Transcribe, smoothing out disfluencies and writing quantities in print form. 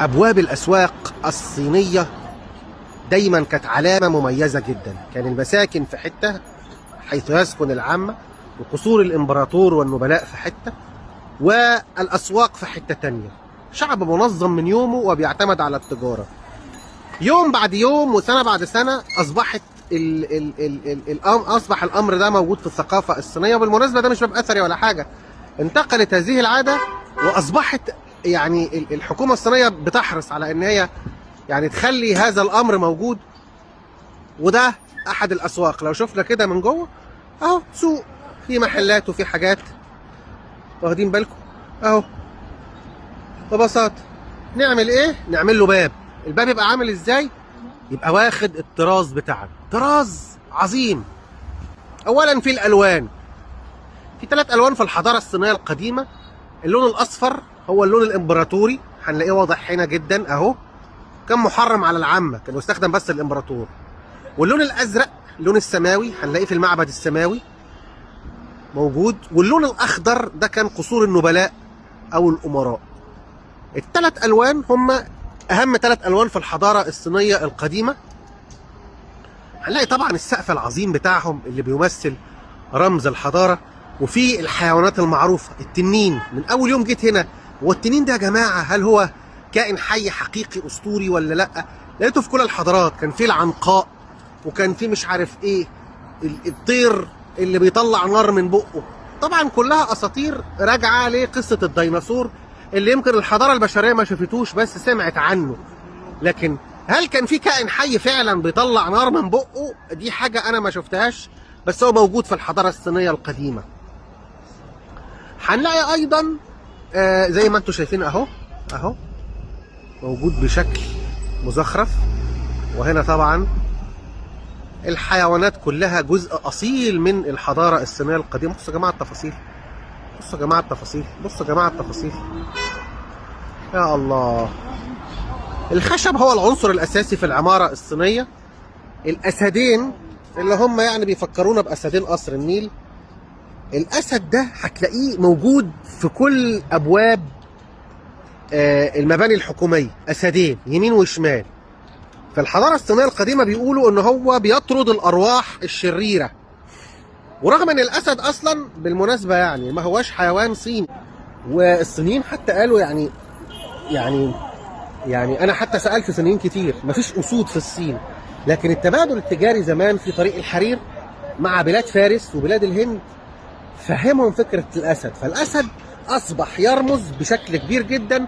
أبواب الأسواق الصينية دايما كانت علامة مميزة جدا. كان المساكن في حتة حيث يسكن العامة، وقصور الإمبراطور والنبلاء في حتة، والأسواق في حتة تانية. شعب منظم من يومه وبيعتمد على التجارة. يوم بعد يوم وسنة بعد سنة أصبح الأمر ده موجود في الثقافة الصينية. وبالمناسبة ده مش باب أثري ولا حاجة، انتقلت هذه العادة وأصبحت يعني الحكومة الصينية بتحرص على إن هي يعني تخلي هذا الأمر موجود. وده أحد الأسواق. لو شفنا كده من جوه أهو سوق، في محلات وفي حاجات، واخدين بالكم أهو. ببساطة نعمل إيه؟ نعمل له باب. الباب يبقى عامل إزاي؟ يبقى واخد الطراز بتاعنا، طراز عظيم. أولا في الألوان، في 3 ألوان في الحضارة الصينية القديمة. اللون الأصفر هو اللون الإمبراطوري، هنلاقيه واضح هنا جدا أهو، كان محرم على العامة، كان يستخدم بس الإمبراطور. واللون الأزرق اللون السماوي، هنلاقيه في المعبد السماوي موجود. واللون الأخضر ده كان قصور النبلاء أو الأمراء. ال3 ألوان هم أهم 3 ألوان في الحضارة الصينية القديمة. هنلاقي طبعا السقف العظيم بتاعهم اللي بيمثل رمز الحضارة. وفي الحيوانات المعروفة، التنين. من أول يوم جيت هنا، هو التنين ده يا جماعة هل هو كائن حي حقيقي أسطوري ولا لأ؟ لقيته في كل الحضارات. كان في العنقاء، وكان في مش عارف إيه، الطير اللي بيطلع نار من بقه. طبعا كلها أساطير راجعة لقصة الديناصور اللي يمكن الحضارة البشرية ما شافتوش بس سمعت عنه. لكن هل كان في كائن حي فعلا بيطلع نار من بقه؟ دي حاجة أنا ما شفتهاش، بس هو موجود في الحضارة الصينية القديمة. هنلاقي أيضا زي ما انتم شايفين أهو أهو موجود بشكل مزخرف. وهنا طبعا الحيوانات كلها جزء أصيل من الحضارة الصينية القديمة. بصوا يا جماعة التفاصيل، بصوا يا جماعة التفاصيل، بصوا يا جماعة التفاصيل، يا الله. الخشب هو العنصر الأساسي في العمارة الصينية. الأسدين اللي هم يعني بيفكرونا بأسدين قصر النيل. الأسد ده هتلاقيه موجود في كل أبواب المباني الحكومية، أسدين يمين وشمال. في الحضارة الصينية القديمة بيقولوا إن هو بيطرد الأرواح الشريرة. ورغم إن الأسد أصلا بالمناسبة يعني ما هواش حيوان صيني، والصينيين حتى قالوا يعني أنا حتى سألت صينيين كتير مفيش أسود في الصين. لكن التبادل التجاري زمان في طريق الحرير مع بلاد فارس وبلاد الهند فهمهم فكرة الأسد. فالأسد أصبح يرمز بشكل كبير جدا